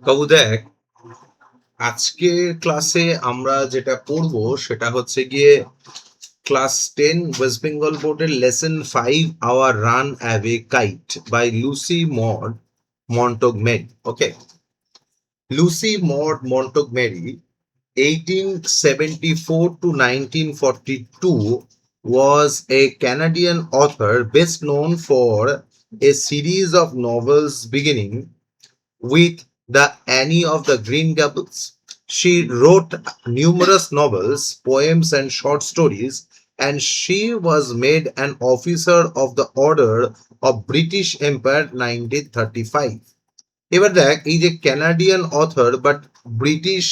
বাবু দেখ, আজকের ক্লাসে আমরা যেটা পড়বো সেটা হচ্ছে গিয়ে ক্লাস 10 ওয়েস্ট বেঙ্গল বোর্ডের lesson 5 our runaway kite by Lucy Maud Montgomery. Okay, Lucy Maud Montgomery 1874 to 1942 was a Canadian author best known for a series of novels beginning with the Annie of the Green Gables. She wrote numerous novels, poems, and short stories, and she was made an officer of the Order of British Empire 1935. এবার দেখ, এই যে Canadian author but British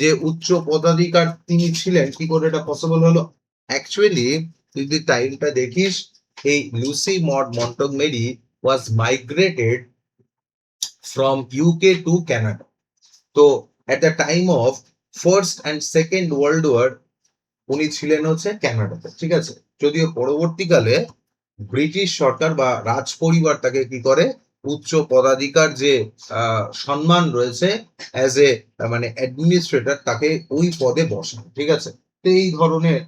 যে উচ্চ পদাধিকার তিনি ছিলেন, কি করে এটা পসিবল হলো? অ্যাকচুয়ালি যদি টাইমটা দেখিস, এই Lucy Maud Montgomery was migrated from UK to Canada. তো at the time of first and second world war উনি ছিলেন হচ্ছে ক্যানাডাতে, ঠিক আছে। যদিও পরবর্তীকালে ব্রিটিশ সরকার বা রাজ পরিবার তাকে কি করে, উচ্চ পদাধিকার যে সম্মান রয়েছে অ্যাজ এ মানে অ্যাডমিনিস্ট্রেটর, তাকে ওই পদে বসান, ঠিক আছে। তো এই ধরনের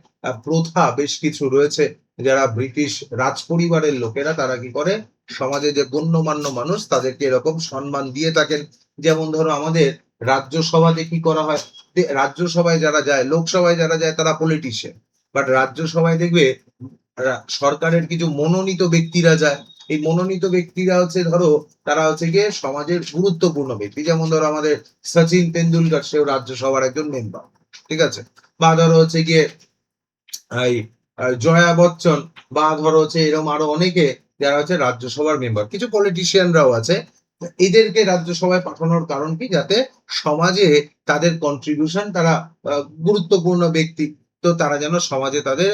প্রথা বেশ কিছু রয়েছে, যারা ব্রিটিশ রাজ পরিবারের লোকেরা তারা কি করে, সমাজে যে গণ্যমান্য মানুষ তাদেরকে এরকম সম্মান দিয়ে থাকেন। যেমন ধরো আমাদের রাজ্যসভাতে কি করা হয়, রাজ্যসভায় যারা যায়, লোকসভায় যারা যায় তারা পলিটিশিয়ান, বাট রাজ্যসভায় দেখবে সরকারের কিছু মনোনীত ব্যক্তিরা যায়। এই মনোনীত ব্যক্তিরা হচ্ছে ধরো তারা হচ্ছে গিয়ে সমাজের গুরুত্বপূর্ণ ব্যক্তি, যেমন ধরো আমাদের সচিন তেন্ডুলকর, সেও রাজ্যসভার একজন মেম্বার, ঠিক আছে। বা ধরো হচ্ছে গিয়ে এই জয়া বচ্চন, বা ধরো হচ্ছে এরকম আরো অনেকে যারা হচ্ছে রাজ্যসভার মেম্বার। কিছু পলিটিশিয়ানরাও আছে। এদেরকে রাজ্যসভায় পাঠানোর কারণ কি, যাতে সমাজে তাদের কন্ট্রিবিউশন, তারা গুরুত্বপূর্ণ ব্যক্তি, তো তারা যেন সমাজে তাদের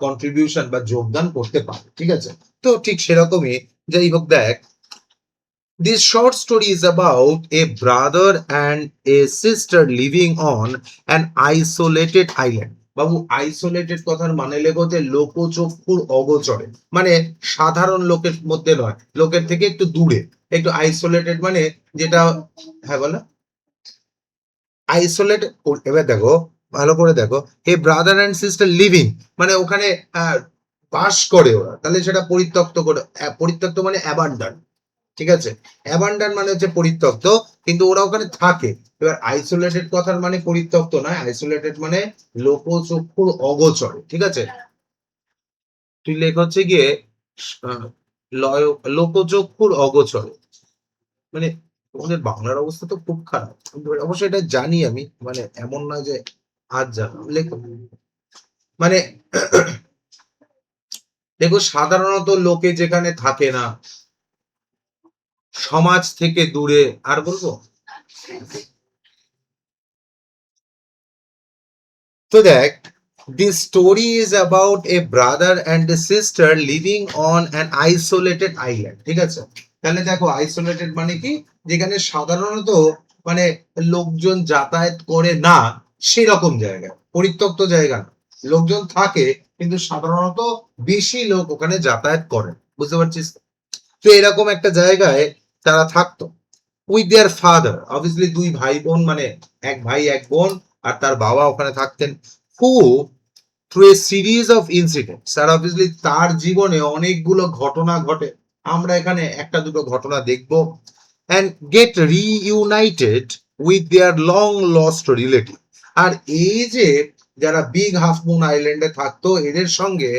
কন্ট্রিবিউশন বা যোগদান করতে পারে, ঠিক আছে। তো ঠিক সেরকমই, যাই হোক দেখ, this short story is about a brother and a sister living on an isolated island. Babu, isolated কথার মানে লেগোতে লোকচক্ষুর অগোচরে, মানে সাধারণ লোকের মধ্যে নয়, লোকের থেকে একটু দূরে, একটু আইসোলেটেড মানে যেটা, হ্যাঁ বলো, আইসোলেট। এবার দেখো, ভালো করে দেখো, এ ব্রাদার অ্যান্ড সিস্টার লিভিং মানে ওখানে বাস করে ওরা, তাহলে সেটা পরিত্যক্ত করে, পরিত্যক্ত মানে অ্যাবান্ডান, ঠিক আছে। অ্যাবান্ডান মানে হচ্ছে পরিত্যক্ত, কিন্তু ওরা ওখানে থাকে। এবার আইসোলেটেড কথার মানে পরিত্যক্ত নয়, আইসোলেটেড মানে লোকচক্ষুর অগোচরে, ঠিক আছে। তুই লেখ হচ্ছে গিয়ে লোকচক্ষুর অগোচরে, মানে তোমাদের বাংলার অবস্থা তো খুব খারাপ, অবশ্যই এটা জানি আমি, মানে এমন নয় যে আজ জানো, লেখো মানে দেখো, সাধারণত লোকে যেখানে থাকে না, সমাজ থেকে দূরে, আর বলবো তো দেখ, this story is about a brother and a sister living on an isolated island, ঠিক আছে। তাহলে দেখো, আইসোলেটেড মানে কি, যেখানে সাধারণত মানে লোকজন যাতায়াত করে না, সেরকম জায়গা, পরিত্যক্ত জায়গা না। লোকজন থাকে কিন্তু সাধারণত বেশি লোক ওখানে যাতায়াত করে, বুঝতে পারছিস? তো এরকম একটা জায়গায় তারা থাকতো উইথ দেয়ার ফাদার, অবভিয়াসলি দুই ভাই বোন, মানে এক ভাই এক বোন, আর তার বাবা ওখানে থাকতেন। Who through a series of incidents, আর অবভিয়াসলি তার জীবনে অনেকগুলো ঘটনা ঘটে, আমরা এখানে একটা দুটো ঘটনা দেখবো। And get reunited with their long lost relative, আর এই যে যারা বিগ হাফ মুন আইল্যান্ডে থাকতো, এদের সঙ্গে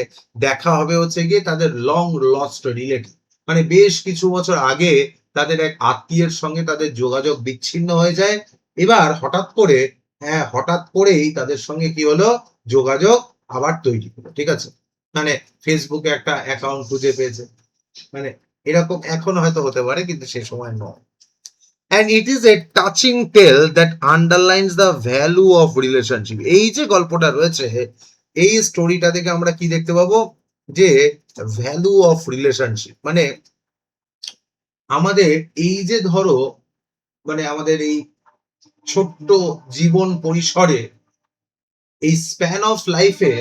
দেখা হবে হচ্ছে গিয়ে তাদের লং লস্ট রিলেটিভ, মানে বেশ কিছু বছর আগে তাদের এক আত্মীয়ের সঙ্গে তাদের যোগাযোগ বিচ্ছিন্ন হয়ে যায়। এবার হঠাৎ করে, হ্যাঁ হঠাৎ করেই তাদের সঙ্গে কি হলো, যোগাযোগ আবার তৈরি হলো, ঠিক আছে। মানে ফেসবুকে একটা অ্যাকাউন্ট খুঁজে পেয়েছে, মানে এরকম এখন হয়তো হতে পারে, কিন্তু সে সময় নয়। And it is a touching tale that underlines the value of relationship. এই যে গল্পটা রয়েছে, এই স্টোরিটা থেকে আমরা কি দেখতে পাবো, যে ভ্যালু অফ রিলেশনশিপ, মানে আমাদের এই যে ধরো, মানে আমাদের এই ছোট্ট জীবন পরিসরে, এই স্প্যান অফ লাইফে,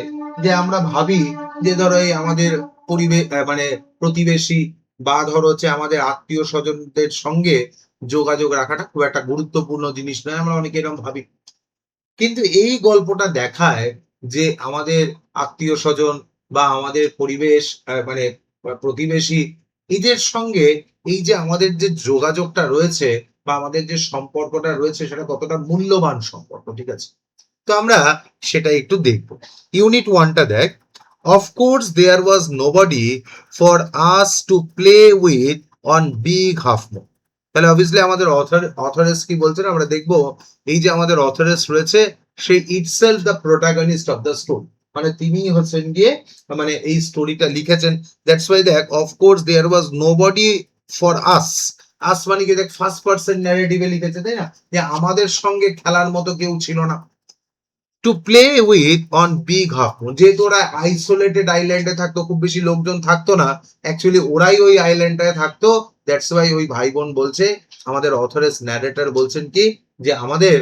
যে আমরা ভাবি যে ধরো এই আমাদের পরিবেশ, মানে প্রতিবেশী, বা ধরো হচ্ছে আমাদের আত্মীয় স্বজনদের সঙ্গে যোগাযোগ রাখাটা খুব একটা গুরুত্বপূর্ণ জিনিস নয়, আমরা অনেকে এরকম ভাবি। কিন্তু এই গল্পটা দেখায় যে আমাদের আত্মীয় স্বজন বা আমাদের পরিবেশ মানে প্রতিবেশী এদের সঙ্গে এই যে আমাদের যে যোগাযোগটা রয়েছে বা আমাদের যে সম্পর্কটা রয়েছে সেটা কতটা মূল্যবান সম্পর্ক, ঠিক আছে? তো আমরা সেটা একটু দেখব। ইউনিট 1টা দেখ। Of course there was nobody for us to play with on big half moon. তাহলে অবভিয়াসলি আমাদের অথরেস কি বলছেন আমরা দেখব। এই যে আমাদের অথরেস রয়েছে সে itself the protagonist of the story, মানে তিনি হচ্ছেন গিয়ে মানে এই স্টোরিটা লিখেছেন। দ্যাটস ওয়াই দেখ of course there was nobody for us. Us মানে কি দেখ ফার্স্ট পারসন ন্যারেটিভে লিখেছে, তাই না? যে আমাদের সঙ্গে খেলার মতো কেউ ছিল না। Two play with on big half moon, যেহেতু ওরা আইসোলেটেড আইল্যান্ডে থাকতো, খুব বেশি লোকজন থাকতো না, অ্যাকচুয়ালি ওরাই ওই আইল্যান্ডটায় থাকতো। দ্যাটস ওয়াই ওই ভাই বোন বলছে, আমাদের অথরেস ন্যারেটর বলছেন কি যে আমাদের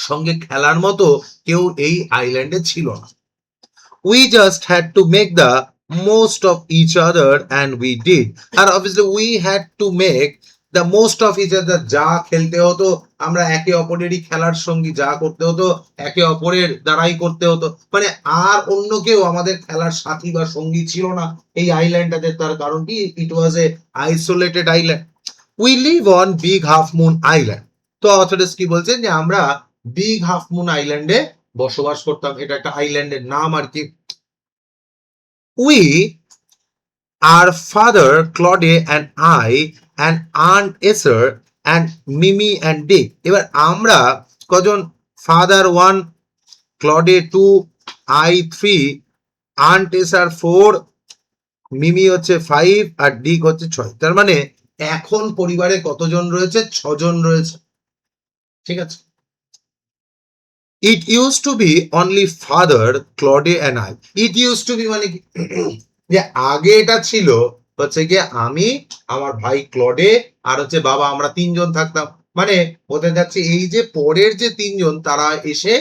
সঙ্গে খেলার মতো কেউ এই আইল্যান্ডে ছিল না। We just had to make the most of each other and we did. R obviously we had to make the most of each other, যা খেলতে হতো আমরা একে অপরেরই খেলার সঙ্গী, যা করতে হতো একে অপরের দ্বারাই করতে হতো, মানে আর অন্য কেউ আমাদের খেলার সাথী বা সঙ্গী ছিল না এই আইল্যান্ডটাতে। তার কারণ কি, it was a isolated island. We live on big half moon island. তো অথরিস কি বলছেন যে আমরা বিগ হাফ মুন আইল্যান্ডে বসবাস করতাম, এটা একটা আইল্যান্ডের নাম আর কি। We, our father Claude and I, and Aunt Esther and Mimi and Dick. এবার আমরা কজন? ফাদার 1, ক্লডে 2, I 3, আন্ট এসার 4, মিমি হচ্ছে 5 আর ডিক হচ্ছে 6। তার মানে এখন পরিবারে কতজন রয়েছে? 6 জন রয়েছে, ঠিক আছে? It used to be only father, Claude and I. It used to be মানে কি, যে আগে এটা ছিল হচ্ছে গিয়ে আমি, আমার ভাই ক্লডে আর হচ্ছে বাবা, আমরা 3 জন থাকতাম। মানে বলতে যাচ্ছে এই যে পরের যে 3 জন তারা এসে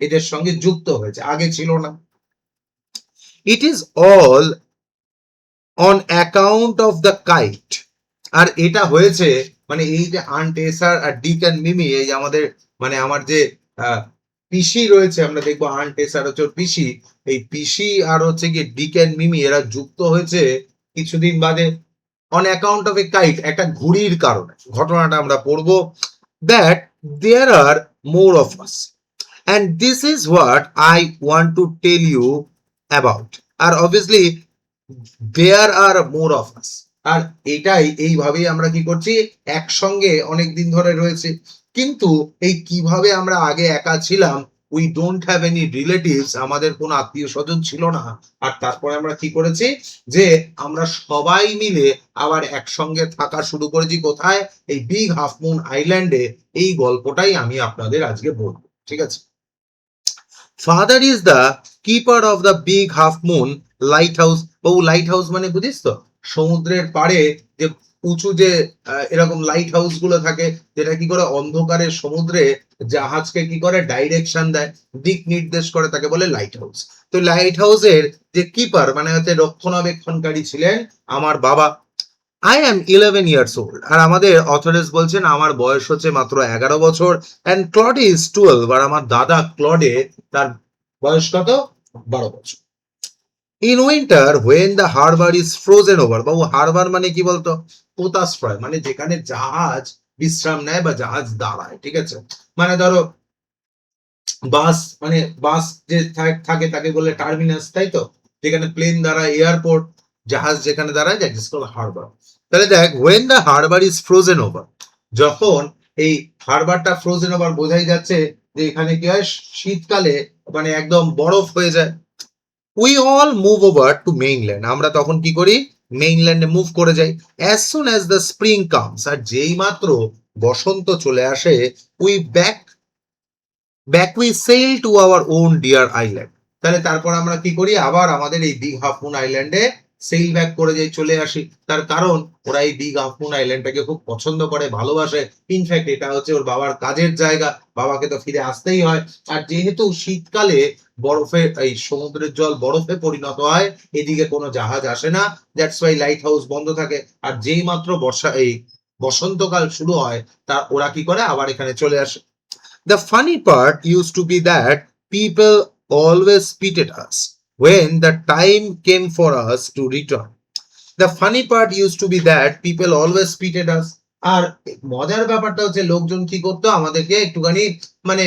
এদের সঙ্গে যুক্ত হয়েছে, আগে ছিল না। It is all on account of the kite. আর এটা হয়েছে মানে এই যে আন্ট এসার আর ডিক অ্যান্ড মিমি, এই যে আমাদের মানে আমার যে পিসি রয়েছে, আমরা দেখবো আন্ট এসার হচ্ছে পিসি, এই পিসি আর হচ্ছে কি ডিক অ্যান্ড মিমি এরা যুক্ত হয়েছে কিছুদিন বাদে on account of a kite, একটা ঘুড়ির কারণে। ঘটনাটা আমরা পড়বো। That there are more of us and this is what I want to tell you about. আর obviously there are more of us, আর এটাই এইভাবেই আমরা কি করছি, একসঙ্গে অনেক দিন ধরে রয়েছে। কিন্তু এই কিভাবে আমরা আগে একা ছিলাম, we don't have any relatives, আমাদের কোনো আত্মীয় স্বজন ছিল না। আর তারপরে আমরা কি করেছি, যে আমরা সবাই মিলে আবার একসঙ্গে থাকা শুরু করেছি কোথায়, এই বিগ হাফ মুন আইল্যান্ডে। এই গল্পটাই আমি আপনাদের আজকে বলবো, ঠিক আছে? Father is the keeper of the big half moon lighthouse. ও লাইট হাউস মানে বুঝিস তো, সমুদ্রের পাড়ে যে উঁচু যে এরকম লাইট হাউস গুলো থাকে, যেটা কি করে অন্ধকারে সমুদ্রে জাহাজকে কি করে ডাইরেকশন দেয়, দিক নির্দেশ করে, তাকে বলে লাইট হাউস। তো লাইট হাউসের যে কিপার মানে হচ্ছে রক্ষণাবেক্ষণকারী ছিলেন আমার বাবা। I am 11 years old. আর আমাদের অথরেস বলছেন আমার বয়স হচ্ছে মাত্র 11 বছর। And ক্লডে is 12। আর আমার দাদা ক্লডে, তার বয়স কত? 12 বছর। In winter when the harbour is frozen over. বাবু হারবার মানে কি বলতো? পোতাশ্রয়, মানে যেখানে জাহাজ বিশ্রাম নেয় বা জাহাজ দাঁড়ায়, ঠিক আছে? মানে ধরো বাস, মানে বাস যে থাকে তাকে বলে টার্মিনাস, তাই তো? যেখানে প্লেন দাঁড়ায়, এয়ারপোর্ট, জাহাজ যেখানে দাঁড়ায়, দ্যাট ইজ কল্ড হারবার। তাহলে দেখ when the harbour is frozen over, যখন এই হারবারটা ফ্রোজেন ওভার, বোঝাই যাচ্ছে যে এখানে কি হয়, শীতকালে মানে একদম বরফ হয়ে যায়। We all move over to mainland. আমরা তখন কি করি, মেইনল্যান্ডে মুভ করে যাই। As soon as the spring comes, আর যেই মাত্র বসন্ত চলে আসে, we back we sail to our own dear island. তাহলে তারপর আমরা কি করি, আবার আমাদের এই বিগ হাফ মুন আইল্যান্ডে সেল ব্যাক করে যাই, চলে আসি। তার কারণ ওরা এই বিগ হাফ মুন আইল্যান্ডটাকে খুব পছন্দ করে, ভালোবাসে। ইনফ্যাক্ট এটা হচ্ছে ওর বাবার কাজের জায়গা, বাবাকে তো ফিরে আসতেই হয়। আর যেহেতু শীতকালে বরফে এই সমুদ্রের জল বরফে পরিণত হয়, এদিকে কোনো জাহাজ আসে না, দ্যাটস ওয়াই লাইট হাউস বন্ধ থাকে। আর যেই মাত্র বর্ষা এই বসন্তকাল শুরু হয় তা ওরা কি করে আবার এখানে চলে আসে। The funny part used to be that people always pitied us when the time came for us to return. The funny part used to be that people always pitied us. আর মজার ব্যাপারটা হচ্ছে লোকজন কি করতো আমাদেরকে একটুখানি মানে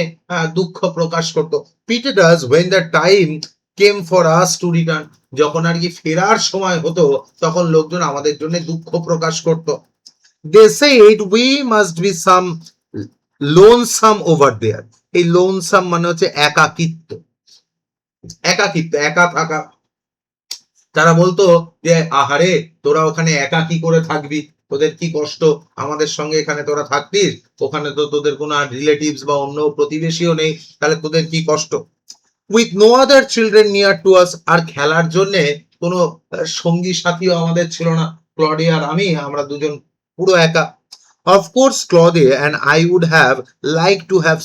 দুঃখ প্রকাশ করতো। Pitied us when the time came for us to return. যখন আর কি ফেরার সময় হতো তখন লোকজন আমাদের জন্য দুঃখ প্রকাশ করতো। They said we must be some lonesome over there. এই lonesome মানে হচ্ছে একাকিত্ব, একাকিত্ব, একা থাকা। তারা বলতো যে আহারে তোরা ওখানে একা কি করে থাকবি, তোদের কি কষ্ট, আমাদের সঙ্গে এখানে তোরা থাকতিস, ওখানে তো তোদের কোনো আর রিলেটিভস বা অন্য প্রতিবেশীও নেই, তাহলে তোদের কি কষ্ট। With no other children near to us, আর খেলার জন্য কোনো সঙ্গী সাথীও আমাদের ছিল না, ক্লডি আর আমি আমরা দুজন পুরো একা। Of course, Claudia and I would have liked to have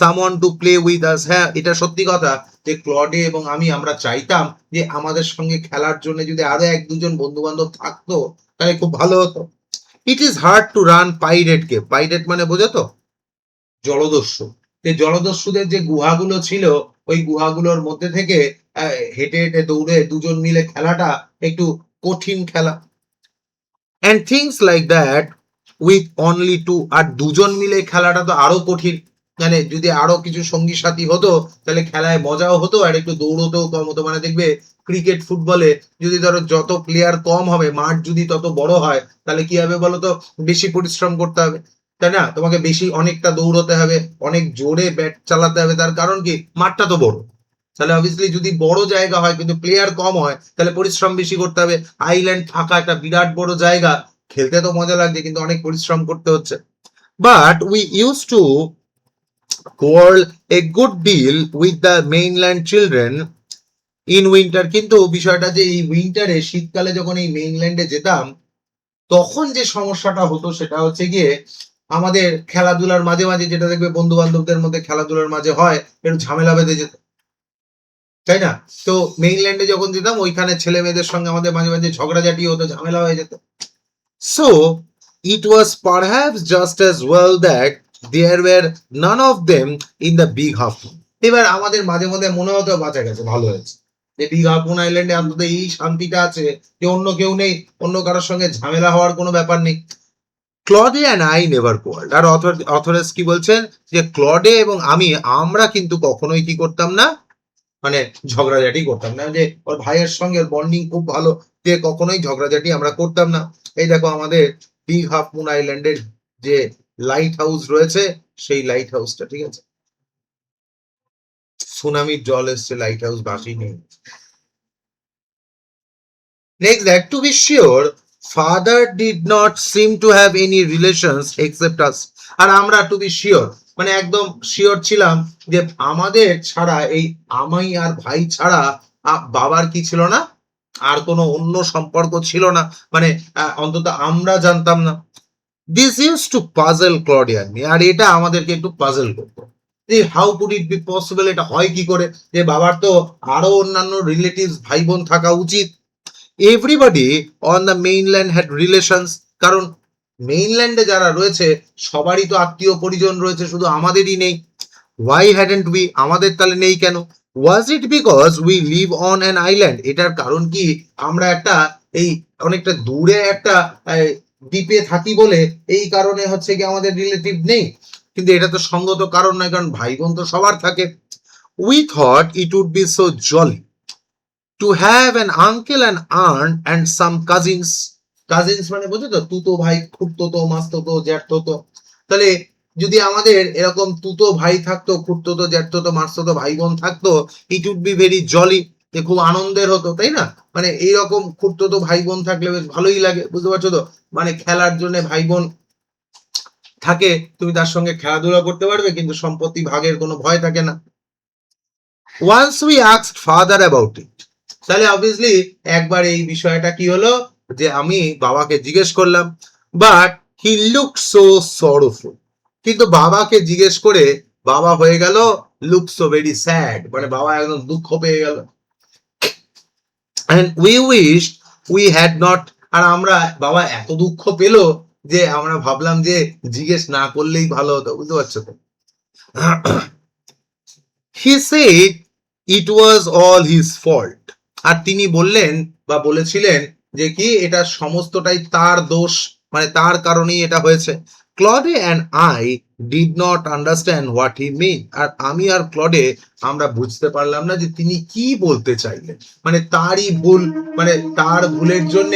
someone to play with us. হ্যাঁ, এটা সত্যি কথা যে ক্লডে এবং আমি আমরা চাইতাম যে আমাদের সঙ্গে খেলার জন্য যদি আরো এক দুজন বন্ধু বান্ধব থাকতো তাহলে খুব ভালো হতো। It is hard to run pirate K, pirate মানে বোঝো তো, জলদস্যু। যে জলদস্যুদের যে গুহাগুলো ছিল ওই গুহাগুলোর মধ্যে থেকে হেঁটে হেঁটে দৌড়ে দুজন মিলে খেলাটা একটু কঠিন খেলা। And things like that with only two, আর দুজন মিলে খেলাটা তো আরো কঠিন, মানে যদি আরো কিছু সঙ্গী সাথী হতো তাহলে খেলায় মজাও হতো আর একটু দৌড়তেও কম হতো। মানে দেখবে ক্রিকেট ফুটবলে যদি ধরো যত প্লেয়ার কম হবে মাঠ যদি তত বড় হয় তাহলে কি হবে বলো তো, বেশি পরিশ্রম করতে হবে, তাই না? তোমাকে বেশি অনেকটা দৌড়তে হবে, অনেক জোরে ব্যাট চালাতে হবে, তার কারণ কি মাঠটা তো বড়। তাহলে অবভিয়াসলি যদি বড় জায়গা হয় কিন্তু প্লেয়ার কম হয় তাহলে পরিশ্রম বেশি করতে হবে। আইল্যান্ড ফাঁকা একটা বিরাট বড় জায়গা, খেলতে তো মজা লাগছে কিন্তু অনেক পরিশ্রম করতে হচ্ছে। But we use to quarrel a good deal with the mainland children in winter. কিন্তু বিষয়টা যে এই উইন্টারে শীতকালে যখন এই মেইনল্যান্ডে যেতাম তখন যে সমস্যাটা হতো সেটা হচ্ছে গিয়ে আমাদের খেলাধুলার মাঝে মাঝে, যেটা দেখবে বন্ধু বান্ধবদের মধ্যে খেলাধুলার মাঝে হয়, একটু ঝামেলা বেঁধে যেত, তাই না? তো মেইনল্যান্ডে যখন যেতাম ওইখানে ছেলে মেয়েদের সঙ্গে আমাদের মাঝে মাঝে ঝগড়াঝাটি হতো, ঝামেলা হয়ে যেত। So it was perhaps just as well that there were none of them in the big half moon. এবার আমাদের মাঝে মধ্যে মনে হতো বাঁচা গেছে, ভালো হয়েছে যে বিগ হাফ মুন আইল্যান্ডে অন্তত এই শান্তিটা আছে যে অন্য কেউ নেই, অন্য কারোর সঙ্গে ঝামেলা হওয়ার কোনো ব্যাপার নেই। Claude and I never quarrelled, আর অথরেস কি বলছেন যে ক্লডে এবং আমরা কিন্তু কখনোই কি করতাম না, মানে ঝগড়াঝাটি করতাম না, যে ওর ভাইয়ের সঙ্গে বন্ডিং খুব ভালো, যে কখনোই ঝগড়াঝাটি আমরা করতাম না। এই দেখো আমাদের বিগ হাফ মুন আইল্যান্ডের যে লাইট হাউস রয়েছে সেই লাইট হাউসটা, ঠিক আছে, সুনামির জল এসছে, লাইট হাউস ভাসিনি। Next, that to be sure, father did not seem to have any relations except us. আর আমরা টু বি শিওর মানে একদম শিওর ছিলাম যে আমাদের ছাড়া, এই আমি আর ভাই ছাড়া বাবার কি ছিল না, আর কোনো অন্য সম্পর্ক ছিল না, মানে অন্তত আমরা জানতাম না। দিস ইউজ টু পাজল ক্লডিয়ান, আর এটা আমাদেরকে একটু পাজল করতো যে how could it be possible, এটা হয় কি করে যে বাবার তো আরো অন্যান্য রিলেটিভস ভাই বোন থাকা উচিত। Everybody on the mainland had relations, কারণ মেইনল্যান্ডে যারা রয়েছে সবারই তো আত্মীয় পরিজন রয়েছে, শুধু আমাদেরই নেই। ওয়াই হ্যাডেন্ট উই, আমাদের তাহলে নেই কেন? Was it because we live on an island, এটার কারণ কি আমরা একটা এই অনেকটা দূরে একটা দ্বীপে থাকি বলে এই কারণে হচ্ছে কি আমাদের রিলেটিভ নেই? কিন্তু এটা তো সঙ্গত কারণ নয়, কারণ ভাই বোন তো সবার থাকে। We thought it would be so jolly to have an uncle and aunt and some cousins. Cousins মানে বুঝো তো, তুতো ভাই, খুড়তো, মাসতো, জ্যাঠতো। তাহলে যদি আমাদের এরকম তুতো ভাই থাকতো, খুড়তো, জ্যাঠতো, মাসতো ভাই বোন থাকতো, it would be very jolly, যে খুব আনন্দের হতো, তাই না? মানে এইরকম খুড়তো ভাই বোন থাকলে বেশ ভালোই লাগে, বুঝতে পারছো তো? মানে খেলার জন্য ভাই বোন থাকে, তুমি তার সঙ্গে খেলাধুলা করতে পারবে কিন্তু সম্পত্তি ভাগের কোনো ভয় থাকে না। Once we asked father about it, তাহলে অবভিয়াসলি একবার এই বিষয়টা কি হলো যে আমি বাবাকে জিজ্ঞেস করলাম, বাট হি লুক সো সরোফুল, কিন্তু বাবাকে জিজ্ঞেস করে বাবা হয়ে গেল লুক সো ভেরি স্যাড, মানে বাবা একদম দুঃখ পেয়ে গেল। and we wished we had not, আর আমরা বাবা এত দুঃখ পেল যে আমরা ভাবলাম যে জিজ্ঞেস না করলেই ভালো হতো, বুঝতে পারছো তো? He said it was all his fault. আর তিনি বললেন বা বলেছিলেন যে কি এটা সমস্তটাই তার দোষ, মানে তার কারণেই এটা হয়েছে। Claude and I did not understand what he mean. আর আমি আর ক্লডে আমরা বুঝতে পারলাম না যে তিনি কি বলতে চাইলেন, মানে তারই ভুল, মানে তার ভুলের জন্য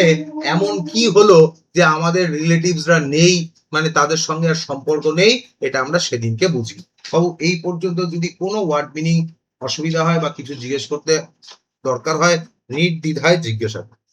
এমন কি হলো যে আমাদের রিলেটিভসরা নেই, মানে তাদের সঙ্গে আর সম্পর্ক নেই, এটা আমরা সেদিনকে বুঝি। বাবু এই পর্যন্ত যদি কোনো ওয়ার্ড মিনিং অসুবিধা হয় বা কিছু জিজ্ঞেস করতে দরকার হয়, নির্দ্বিধায় জিজ্ঞাসা করুন।